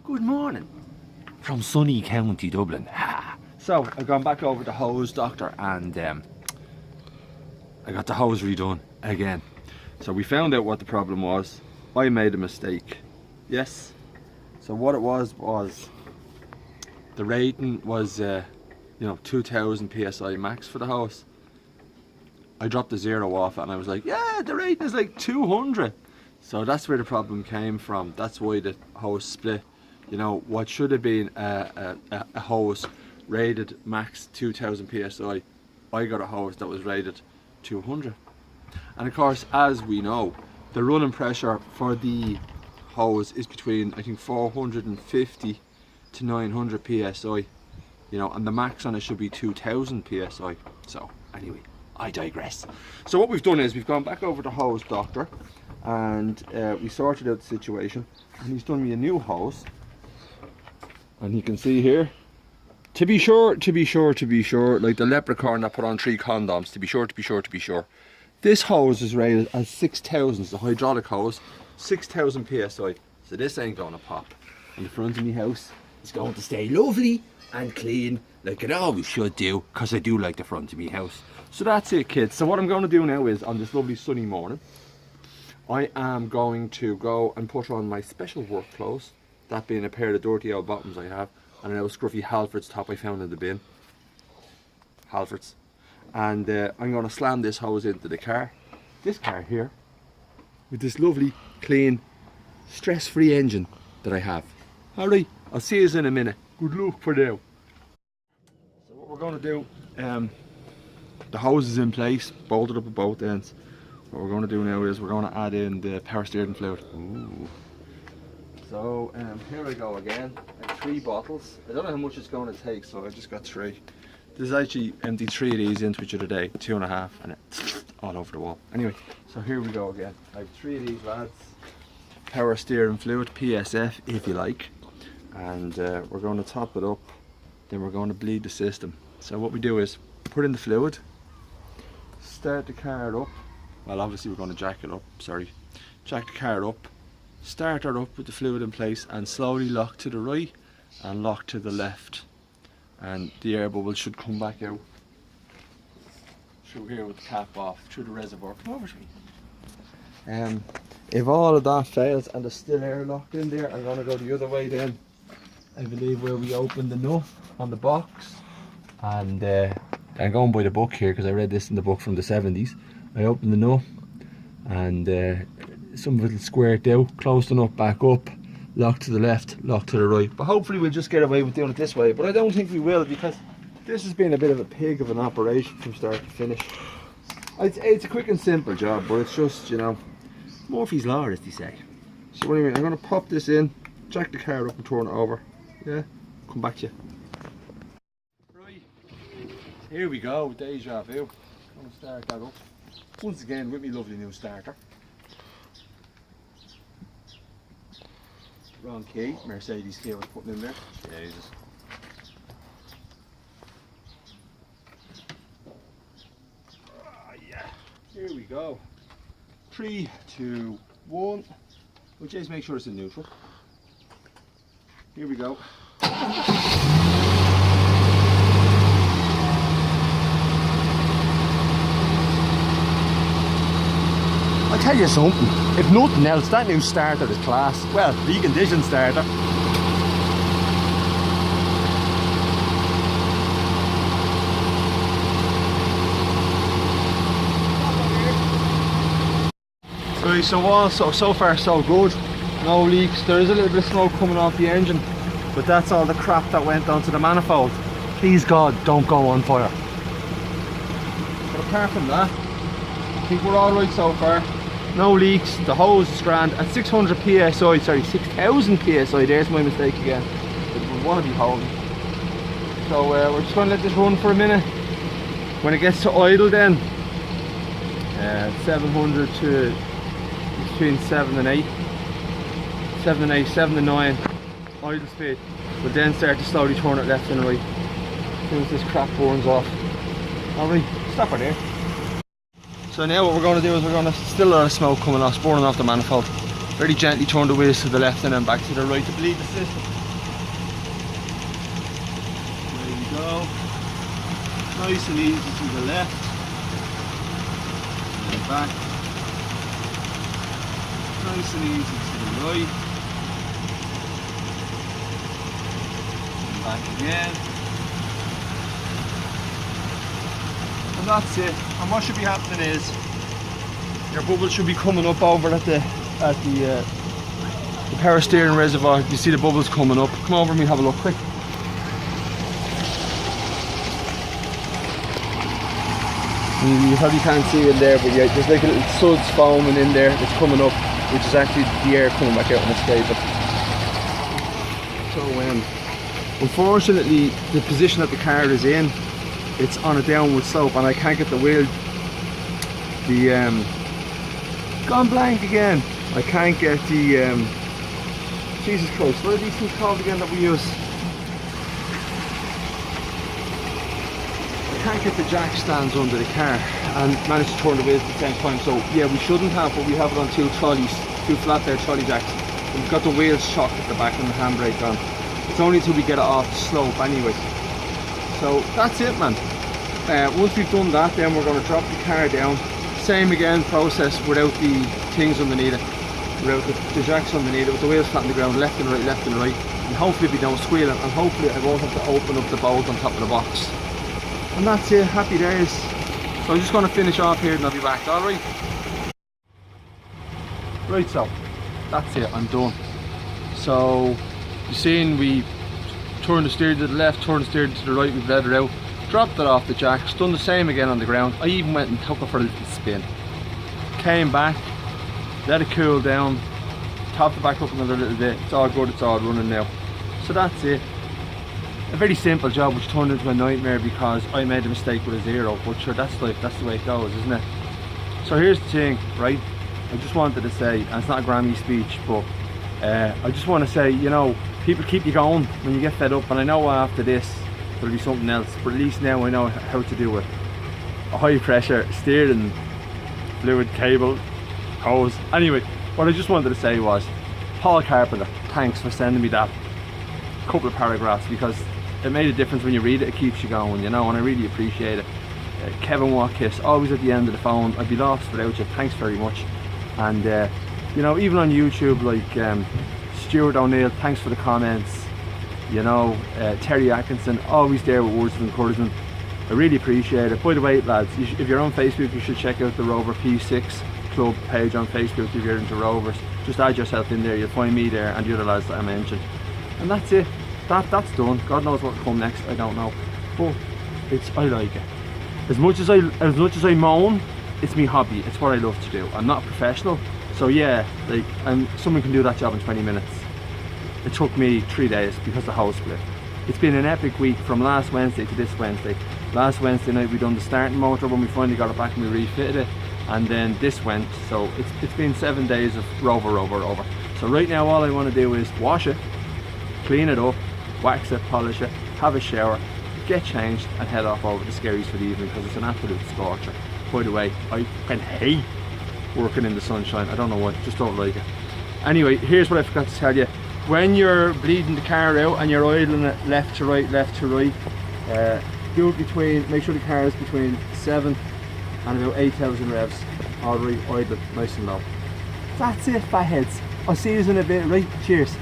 Good morning from sunny County Dublin. So I've gone back over to hose doctor and I got the hose redone again. So we found out what the problem was. I made a mistake. Yes. So what it was the rating was 2000 psi max for the hose. I dropped the 0 off it and I was like, yeah, the rating is like 200. So that's where the problem came from. That's why the hose split. You know, what should have been a hose rated max 2000 psi, I got a hose that was rated 200. And of course, as we know, the running pressure for the hose is between, I think, 450 to 900 psi, you know, and the max on it should be 2000 psi. So anyway, I digress. So what we've done is we've gone back over to hose doctor and we sorted out the situation, and he's done me a new hose. And you can see here, to be sure, like the leprechaun that put on 3 condoms, to be sure. This hose is rated as 6000, it's a hydraulic hose, 6000 psi. So this ain't gonna pop. And the front of my house is going to stay lovely and clean, like it always should do, because I do like the front of my house. So that's it, kids. So what I'm going to do now is, on this lovely sunny morning, I am going to go and put on my special work clothes. That being a pair of dirty old bottoms I have, and an old scruffy Halfords top I found in the bin. Halfords. And I'm going to slam this hose into the car. This car here, with this lovely, clean, stress-free engine that I have. Alright, I'll see you in a minute. Good luck for now. So what we're going to do, the hose is in place, bolted up at both ends. What we're going to do now is we're going to add in the power steering fluid. Ooh. So here we go again. I have 3 bottles. I don't know how much it's going to take, so I just got 3. This is actually emptied 3 of these into each other day, 2.5, and it's all over the wall. Anyway, so here we go again. I have 3 of these lads. Power steering fluid, PSF if you like. And we're going to top it up. Then we're going to bleed the system. So what we do is put in the fluid, start the car up. Well, obviously we're going to jack it up, sorry. Jack the car up. Start her up with the fluid in place and slowly lock to the right and lock to the left, and the air bubble should come back out through here with the cap off, through the reservoir. Come over to me. If all of that fails and there's still air locked in there, I'm going to go the other way then, I believe, where we open the nut on the box. And I'm going by the book here because I read this in the book from the 70s. I open the nut and some of it will squirt out, close the nut back up, lock to the left, lock to the right. But hopefully we'll just get away with doing it this way. But I don't think we will, because this has been a bit of a pig of an operation from start to finish. It's a quick and simple job, but it's just, you know, Murphy's Law, as they say. So anyway, I'm going to pop this in, jack the car up and turn it over. Yeah, come back to you. Right, here we go, deja vu. I'm going to start that up. Once again with my lovely new starter. Wrong key, Mercedes key I was putting in there. Jesus. Yeah, here we go. 3, 2, 1. We'll just make sure it's in neutral. Here we go. I'll tell you something, if nothing else, that new starter is class. Well, reconditioned starter. Right, so far so good. No leaks. There is a little bit of smoke coming off the engine, but that's all the crap that went onto the manifold. Please God, don't go on fire. But apart from that, I think we're alright so far. No leaks, the hose is grand at 600 psi, sorry, 6000 psi, there's my mistake again. We want to be holding. So we're just going to let this run for a minute. When it gets to idle then, 700 to between 7 and 8, 7 and 9 idle speed. We'll then start to slowly turn it left and right as soon as this crap burns off. Alright, stop her there. So now what we're going to do is we're going to still a lot of smoke coming off, burning off the manifold. Very gently turn the wheels to the left and then back to the right to bleed the system. There you go. Nice and easy to the left. And then back. Nice and easy to the right. And back again. And that's it. And what should be happening is your bubbles should be coming up over at the power steering reservoir. You see the bubbles coming up. Come over and we have a look quick. You probably can't see it there, but yeah, there's like a little suds foaming in there that's coming up, which is actually the air coming back out and escaping. So unfortunately the position that the car is in, it's on a downward slope and I can't get the wheel, gone blank again. I can't get the, Jesus Christ, what are these things called again that we use? I can't get the jack stands under the car and manage to turn the wheels at the same time. So yeah, we shouldn't have, but we have it on two trolleys, two flat bed trolley jacks. And we've got the wheels shocked at the back and the handbrake on. It's only until we get it off the slope anyway. So that's it, man. Once we've done that, then we're going to drop the car down. Same again process without the things underneath it, without the jacks underneath it, with the wheels flat on the ground, left and right, and hopefully we don't squeal it, and hopefully I won't have to open up the bolt on top of the box. And that's it, happy days. So I'm just going to finish off here and I'll be back, alright? Right, so that's it, I'm done. So you've seen we turned the steering to the left, turned the steering to the right, we've let it out, dropped it off the jacks, done the same again on the ground. I even went and took it for a little spin. Came back, let it cool down, topped it back up another little bit. It's all good, it's all running now. So that's it. A very simple job which turned into a nightmare because I made a mistake with a zero, but sure, that's life, that's the way it goes, isn't it? So here's the thing, right? I just wanted to say, and it's not a Grammy speech, but I just want to say, you know, people keep you going when you get fed up, and I know after this there'll be something else, but at least now I know how to do it. A high pressure steering fluid cable hose. Anyway, what I just wanted to say was, Paul Carpenter, thanks for sending me that couple of paragraphs, because it made a difference when you read it. It keeps you going, you know, and I really appreciate it. Kevin Watkis, always at the end of the phone. I'd be lost without you, thanks very much. And you know, even on YouTube, like Stuart O'Neill, thanks for the comments. You know, Terry Atkinson, always there with words of encouragement. I really appreciate it. By the way, lads, if you're on Facebook, you should check out the Rover P6 Club page on Facebook if you're into Rovers. Just add yourself in there, you'll find me there and the other lads that I mentioned. And that's it. That's done. God knows what will come next, I don't know. But I like it. As much as I moan, it's my hobby. It's what I love to do. I'm not a professional. So yeah, like someone can do that job in 20 minutes. It took me 3 days because the hose split. It's been an epic week from last Wednesday to this Wednesday. Last Wednesday night we done the starting motor when we finally got it back and we refitted it. And then this went, so it's been 7 days of Rover. So right now all I want to do is wash it, clean it up, wax it, polish it, have a shower, get changed and head off over to Skerries for the evening because it's an absolute scorcher. By the way, I can hate working in the sunshine. I don't know why, just don't like it. Anyway, here's what I forgot to tell you. When you're bleeding the car out and you're idling it left to right, do it between, make sure the car is between 7 and about 8,000 revs. Alright, idle, nice and low. That's it, fatheads. I'll see you in a bit, right? Cheers.